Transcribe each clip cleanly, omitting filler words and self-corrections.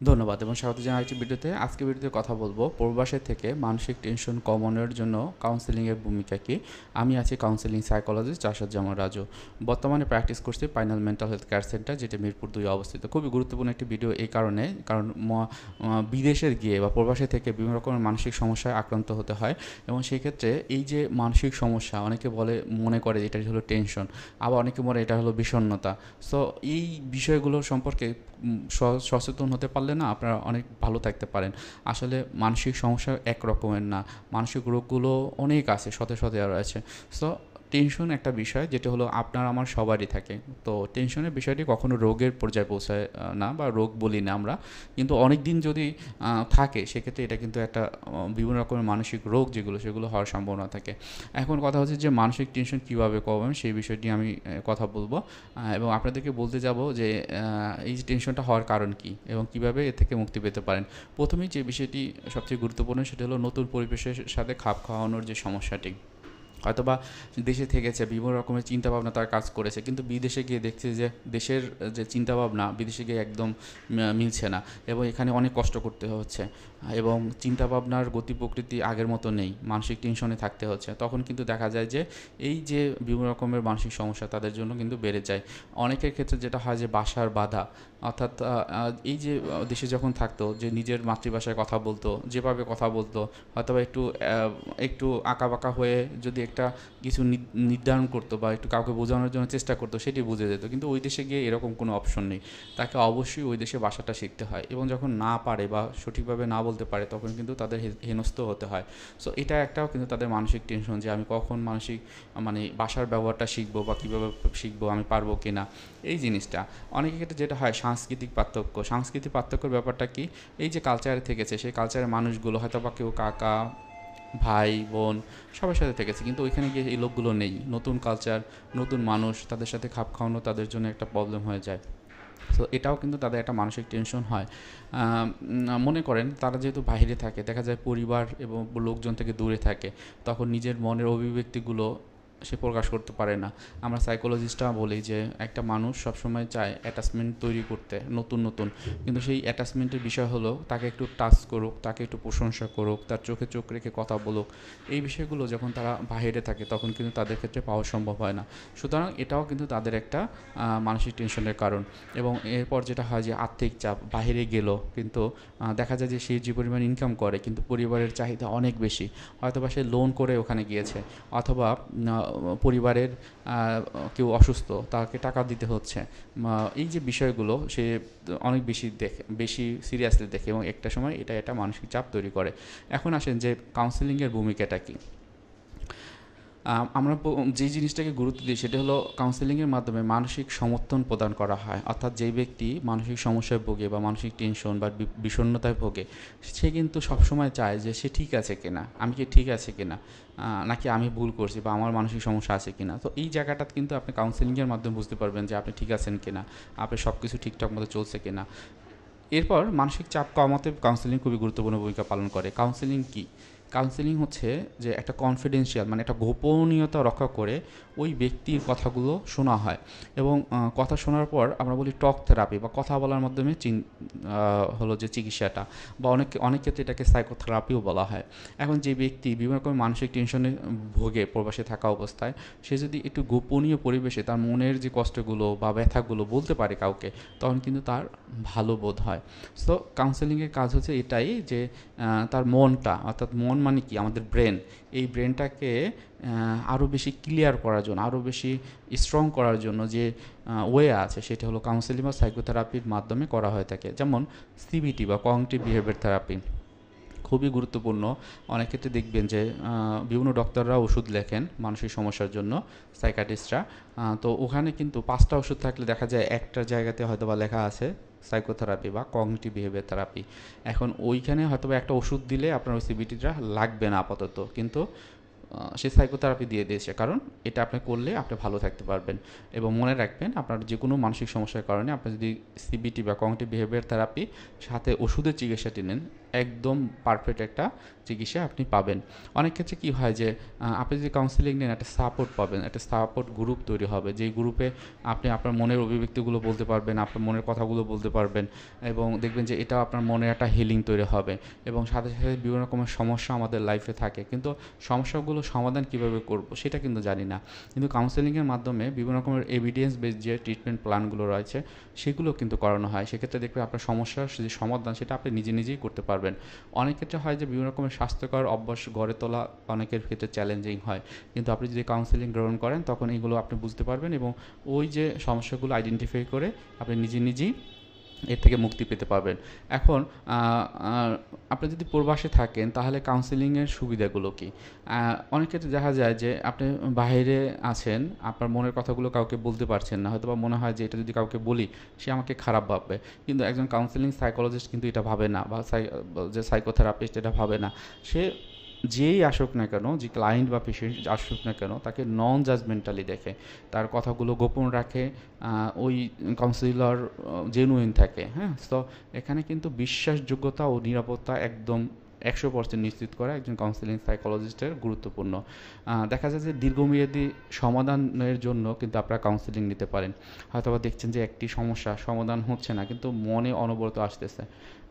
ধন্যবাদ এবং স্বাগত জানাই আরেকটি ভিডিওতে। আজকের ভিডিওতে কথা বলবো প্রবাসে থেকে মানসিক টেনশন কমানোর জন্য কাউন্সেলিংয়ের ভূমিকা কী। আমি আছি কাউন্সেলিং সাইকোলজিস্ট আসাদুজ্জামান রাজু। বর্তমানে প্র্যাকটিস করছি final mental health care centre, যেটা মিরপুর 2 অবস্থিত। খুবই গুরুত্বপূর্ণ একটি ভিডিও এই কারণে, কারণ বিদেশে গিয়ে বা প্রবাসে থেকে বিভিন্ন রকমের মানসিক সমস্যায় আক্রান্ত হতে হয় এবং সেই ক্ষেত্রে এই যে মানসিক সমস্যা, অনেকে মনে করে এটা হলো টেনশন, আবার অনেকে মনে এটা হলো বিষণ্ণতা। সো এই বিষয়গুলো সম্পর্কে সচেতন হতে পারলে না আপনারা অনেক ভালো থাকতে পারেন। আসলে মানসিক সমস্যা এক রকমের না, মানসিক রোগগুলো অনেক আছে, শত শত রয়েছে। সো টেনশন একটা বিষয় যেটা হলো আপনার আমার সবারই থাকে। তো টেনশনের বিষয়টি কখনো রোগের পর্যায়ে পৌঁছায় না, বা রোগ বলি না আমরা, কিন্তু অনেক দিন যদি থাকে সেক্ষেত্রে এটা কিন্তু একটা বিভিন্ন রকমের মানসিক রোগ যেগুলো সেগুলো হওয়ার সম্ভাবনা থাকে। এখন কথা হচ্ছে যে মানসিক টেনশন কীভাবে কমাবেন সেই বিষয়টি আমি কথা বলবো, এবং আপনাদেরকে বলতে যাব যে এই যে টেনশনটা হওয়ার কারণ কী এবং কীভাবে এ থেকে মুক্তি পেতে পারেন। প্রথমেই যে বিষয়টি সবচেয়ে গুরুত্বপূর্ণ সেটা হলো নতুন পরিবেশের সাথে খাপ খাওয়ানোর যে সমস্যাটি। হয়তোবা দেশে থেকেছে, বিভিন্ন রকমের চিন্তাভাবনা তার কাজ করেছে, কিন্তু বিদেশে গিয়ে দেখছে যে দেশের যে চিন্তাভাবনা বিদেশে গিয়ে একদম মিলছে না, এবং এখানে অনেক কষ্ট করতে হচ্ছে, এবং চিন্তাভাবনার গতি প্রকৃতি আগের মতো নেই, মানসিক টেনশনে থাকতে হচ্ছে। তখন কিন্তু দেখা যায় যে এই যে বিভিন্ন রকমের মানসিক সমস্যা তাদের জন্য কিন্তু বেড়ে যায়। অনেকের ক্ষেত্রে যেটা হয় যে বাসার বাধা, অর্থাৎ এই যে দেশে যখন থাকতো, যে নিজের মাতৃভাষায় কথা বলতো, যেভাবে কথা বলতো, হয়তোবা একটু আঁকাবাঁকা হয়ে যদি একটা কিছু নির্ধারণ করতো বা একটু কাউকে বোঝানোর জন্য চেষ্টা করতো, সেটি বুঝে যেত। কিন্তু ওই দেশে গিয়ে এরকম কোনো অপশন নেই, তাকে অবশ্যই ওই দেশে ভাষাটা শিখতে হয়, এবং যখন না পারে বা সঠিকভাবে না বলতে পারে তখন কিন্তু তাদের হেনস্থ হতে হয়। সো এটা একটাও কিন্তু তাদের মানসিক টেনশন, যে আমি কখন ভাষার ব্যবহারটা শিখবো বা কীভাবে শিখবো, আমি পারবো কি না, এই জিনিসটা। অনেকের ক্ষেত্রে যেটা হয় সাংস্কৃতিক পার্থক্যের ব্যাপারটা কি, এই যে কালচারে থেকেছে সেই কালচারের মানুষগুলো হয়তো বা কেউ কাকা, ভাই, বোন সবার সাথে থেকেছে, কিন্তু ওইখানে গিয়ে এই লোকগুলো নেই। নতুন কালচার, নতুন মানুষ, তাদের সাথে খাপ খাওয়ানো তাদের জন্য একটা প্রবলেম হয়ে যায়। তো এটাও কিন্তু তাদের একটা মানসিক টেনশন হয়। মনে করেন তারা যেহেতু বাইরে থাকে, দেখা যায় পরিবার এবং লোকজন থেকে দূরে থাকে, তখন নিজের মনের অভিব্যক্তিগুলো সে প্রকাশ করতে পারে না। আমরা সাইকোলজিস্টরা বলি যে একটা মানুষ সবসময় চায় অ্যাটাচমেন্ট তৈরি করতে নতুন নতুন, কিন্তু সেই অ্যাটাচমেন্টের বিষয় হলো তাকে একটু টাচ করুক, তাকে একটু প্রশংসা করুক, তার চোখে চোখ রেখে কথা বলুক। এই বিষয়গুলো যখন তারা বাইরে থাকে তখন কিন্তু তাদের ক্ষেত্রে পাওয়া সম্ভব হয় না। সুতরাং এটাও কিন্তু তাদের একটা মানসিক টেনশনের কারণ। এবং এরপর যেটা হয় যে আর্থিক চাপ, বাইরে গেল কিন্তু দেখা যায় যে সে যে পরিমাণ ইনকাম করে কিন্তু পরিবারের চাহিদা অনেক বেশি, হয়তোবা সে লোন করে ওখানে গিয়েছে, অথবা পরিবারের কেউ অসুস্থ, তাকে টাকা দিতে হচ্ছে। এই যে বিষয়গুলো সে অনেক বেশি সিরিয়াসলি দেখে, এবং একটা সময় এটা মানসিক চাপ তৈরি করে। এখন আসেন যে কাউন্সেলিংয়ের ভূমিকাটা কী। আমরা যেই জিনিসটাকে গুরুত্ব দিই সেটা হলো কাউন্সেলিংয়ের মাধ্যমে মানসিক সমর্থন প্রদান করা হয়। অর্থাৎ যেই ব্যক্তি মানসিক সমস্যায় ভোগে বা মানসিক টেনশন বা বিষণ্ণতায় ভোগে, সে কিন্তু সবসময় চায় যে সে ঠিক আছে কিনা, আমি কি ঠিক আছে কিনা, নাকি আমি ভুল করছি বা আমার মানসিক সমস্যা আছে কিনা। তো এই জায়গাটা কিন্তু আপনি কাউন্সেলিংয়ের মাধ্যমে বুঝতে পারবেন যে আপনি ঠিক আছেন কিনা, আপনার সব কিছু ঠিকঠাক মতো চলছে কিনা। এরপর মানসিক চাপ কমাতে কাউন্সেলিং খুবই গুরুত্বপূর্ণ ভূমিকা পালন করে। কাউন্সেলিং কী? কাউন্সেলিং হচ্ছে যে একটা কনফিডেন্সিয়াল, মানে একটা গোপনীয়তা রক্ষা করে ওই ব্যক্তির কথাগুলো শোনা হয়, এবং কথা শোনার পর আমরা বলি টক থেরাপি, বা কথা বলার মাধ্যমে হলো যে চিকিৎসাটা, বা অনেক ক্ষেত্রে এটাকে সাইকোথেরাপিও বলা হয়। এখন যে ব্যক্তি বিভিন্ন রকম মানসিক টেনশনে ভোগে প্রবাসে থাকা অবস্থায়, সে যদি একটু গোপনীয় পরিবেশে তার মনের যে কষ্টগুলো বা ব্যথাগুলো বলতে পারে কাউকে, তখন কিন্তু তার ভালো বোধ হয়। সো কাউন্সেলিংয়ের কাজ হচ্ছে এটাই যে তার মনটা, অর্থাৎ মন মানে কি আমাদের ব্রেন, এই ব্রেনটাকে আরও বেশি ক্লিয়ার করার জন্য, আরও বেশি স্ট্রং করার জন্য যে ওয়ে আছে সেটা হলো কাউন্সেলিং বা সাইকোথেরাপির মাধ্যমে করা হয়ে থাকে। যেমন সিবিটি বা কগনিটিভ বিহেভিয়ার থেরাপি খুবই গুরুত্বপূর্ণ। অনেক ক্ষেত্রে দেখবেন যে বিভিন্ন ডক্টররা ওষুধ লেখেন মানসিক সমস্যার জন্য, সাইকাটিস্টরা। তো ওখানে কিন্তু 5টা ওষুধ থাকলে দেখা যায় একটা জায়গাতে হয়তো বা লেখা আছে সাইকোথেরাপি বা কগনিটিভ বিহেভিয়ার থেরাপি। এখন ওইখানে হয়তো বা একটা ওষুধ দিলে আপনার ওই সিবিটিটা লাগবে না আপাতত, কিন্তু সে সাইকোথেরাপি দিয়ে দিয়েছে, কারণ এটা আপনি করলে আপনি ভালো থাকতে পারবেন। এবং মনে রাখবেন, আপনার যে কোনো মানসিক সমস্যার কারণে আপনি যদি সিবিটি বা কগনিটিভ বিহেভিয়ার থেরাপি সাথে ওষুধের চিকিৎসাটি নেন, একদম পারফেক্ট একটা চিকিৎসা আপনি পাবেন। অনেক ক্ষেত্রে কী হয় যে আপনি যদি কাউন্সেলিং নেন একটা সাপোর্ট পাবেন, একটা সাপোর্ট গ্রুপ তৈরি হবে, যেই গ্রুপে আপনি আপনার মনের অভিব্যক্তিগুলো বলতে পারবেন, আপনার মনের কথাগুলো বলতে পারবেন, এবং দেখবেন যে এটা আপনার মনে একটা হিলিং তৈরি হবে। এবং সাথে সাথে বিভিন্ন রকমের সমস্যা আমাদের লাইফে থাকে, কিন্তু সমস্যাগুলো সমাধান কীভাবে করব সেটা কিন্তু জানি না। কিন্তু কাউন্সেলিংয়ের মাধ্যমে বিভিন্ন রকমের এভিডেন্স বেস যে ট্রিটমেন্ট প্ল্যানগুলো রয়েছে সেগুলো কিন্তু করানো হয়। সেক্ষেত্রে দেখবেন আপনার সমস্যার যে সমাধান সেটা আপনি নিজে নিজেই করতে পারবেন। অনেক ক্ষেত্রে হয় যে বিভিন্ন রকমের স্বাস্থ্যকর অভ্যাস গড়ে তোলা অনেকের ক্ষেত্রে চ্যালেঞ্জিং হয়, কিন্তু আপনি যদি কাউন্সেলিং গ্রহণ করেন তখন এইগুলো আপনি বুঝতে পারবেন এবং ওই যে সমস্যাগুলো আইডেন্টিফাই করে আপনি নিজে নিজেই এর থেকে মুক্তি পেতে পারবেন। এখন আপনি যদি প্রবাসে থাকেন তাহলে কাউন্সেলিংয়ের সুবিধাগুলো কী? অনেক ক্ষেত্রে দেখা যায় যে আপনি বাইরে আছেন, আপনার মনের কথাগুলো কাউকে বলতে পারছেন না, হয়তো বা মনে হয় যে এটা যদি কাউকে বলি সে আমাকে খারাপ ভাববে, কিন্তু একজন কাউন্সেলিং সাইকোলজিস্ট কিন্তু এটা ভাবে না, বা যে সাইকোথেরাপিস্ট এটা ভাবে না। সে যেই আসুক না কেন, যে ক্লায়েন্ট বা পেশেন্ট আসুক না কেন, তাকে নন জাজমেন্টালি দেখে, তার কথাগুলো গোপন রাখে। ওই কাউন্সিলর জেনুইন থাকে, হ্যাঁ। তো এখানে কিন্তু বিশ্বাসযোগ্যতা ও নিরাপত্তা একদম 100% নিশ্চিত করা একজন কাউন্সিলিং সাইকোলজিস্টের গুরুত্বপূর্ণ। দেখা যায় যে দীর্ঘমেয়াদী সমাধানের জন্য কিন্তু আপনারা কাউন্সিলিং নিতে পারেন। হয়তোবা দেখছেন যে একটি সমস্যা সমাধান হচ্ছে না, কিন্তু মনে অনবরত আসতেছে,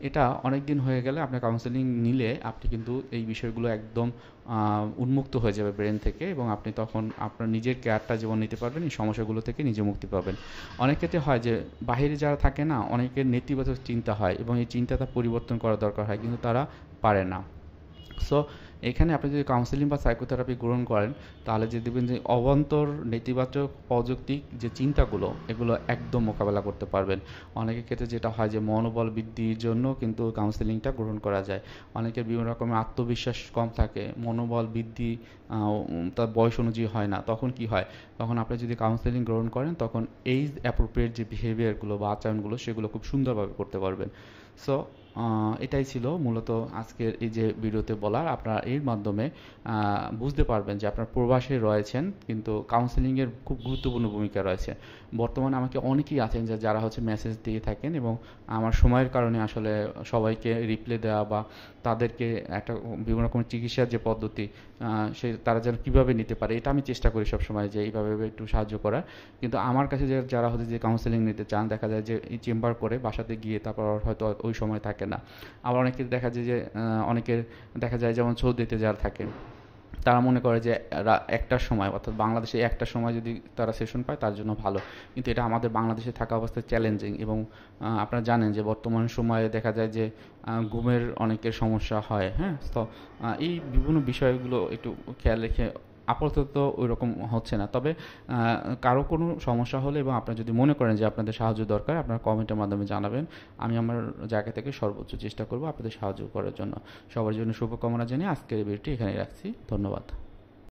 এটা অনেক দিন হয়ে গেলে আপনার কাউন্সেলিং নিলে আপনি কিন্তু এই বিষয়গুলো একদম উন্মুক্ত হয়ে যাবে ব্রেন থেকে, এবং আপনি তখন আপনার নিজের কেয়ারটা যেমন নিতে পারবেন, এই সমস্যাগুলো থেকে নিজে মুক্তি পাবেন। অনেক ক্ষেত্রে হয় যে বাইরে যারা থাকে না, অনেকের নেতিবাচক চিন্তা হয় এবং এই চিন্তাটা পরিবর্তন করা দরকার হয়, কিন্তু তারা পারে না। সো এখানে আপনি যদি কাউন্সেলিং বা সাইকোথেরাপি গ্রহণ করেন তাহলে যে দেখবেন যে অবান্তর নেতিবাচক অযৌক্তিক যে চিন্তাগুলো এগুলো একদম মোকাবেলা করতে পারবেন। অনেকের ক্ষেত্রে যেটা হয় যে মনোবল বৃদ্ধির জন্য কিন্তু কাউন্সেলিংটা গ্রহণ করা যায়। অনেকের বিভিন্ন রকমের আত্মবিশ্বাস কম থাকে, মনোবল বৃদ্ধি তার বয়স অনুযায়ী হয় না, তখন কি হয়, তখন আপনি যদি কাউন্সেলিং গ্রহণ করেন তখন এইজ অ্যাপ্রোপ্রিয়েট যে বিহেভিয়ারগুলো বা আচরণগুলো সেগুলো খুব সুন্দরভাবে করতে পারবেন। সো এটাই ছিল মূলত আজকের এই যে ভিডিওতে বলার। আপনারা এর মাধ্যমে বুঝতে পারবেন যে আপনার প্রবাসে রয়েছেন কিন্তু কাউন্সেলিংয়ের খুব গুরুত্বপূর্ণ ভূমিকা রয়েছে। বর্তমানে আমাকে অনেকেই আছেন যারা হচ্ছে মেসেজ দিয়ে থাকেন, এবং আমার সময়ের কারণে আসলে সবাইকে রিপ্লাই দেওয়া বা তাদেরকে একটা বিভিন্ন রকমের চিকিৎসার যে পদ্ধতি তারা যেন কীভাবে নিতে পারে এটা আমি চেষ্টা করি সবসময় যে এইভাবে একটু সাহায্য করার। কিন্তু আমার কাছে যারা হচ্ছে যে কাউন্সেলিং নিতে চান, দেখা যায় যে এই চেম্বার করে বাসাতে গিয়ে তারপর হয়তো ওই সময় থাকে না। আবার অনেকের দেখা যায় যে অনেকের দেখা যায় যেমন সৌদিতে যারা থাকে তারা মনে করে যে একটার সময়, অর্থাৎ বাংলাদেশে একটার সময় যদি তারা সেশন পায় তার জন্য ভালো, কিন্তু এটা আমাদের বাংলাদেশে থাকা অবস্থায় চ্যালেঞ্জিং। এবং আপনারা জানেন যে বর্তমান সময়ে দেখা যায় যে ঘুমের অনেকের সমস্যা হয়, হ্যাঁ। তো এই বিভিন্ন বিষয়গুলো একটু খেয়াল রেখে আপাতত ওই রকম হচ্ছে না, তবে কারো কোনো সমস্যা হলে এবং আপনারা যদি মনে করেন যে আপনাদের সাহায্য দরকার, আপনারা কমেন্টের মাধ্যমে জানাবেন। আমি আমার জায়গা থেকে সর্বোচ্চ চেষ্টা করব আপনাদের সাহায্য করার জন্য। সবার জন্য শুভকামনা জানিয়ে আজকের ভিডিওটি এখানেই রাখছি। ধন্যবাদ।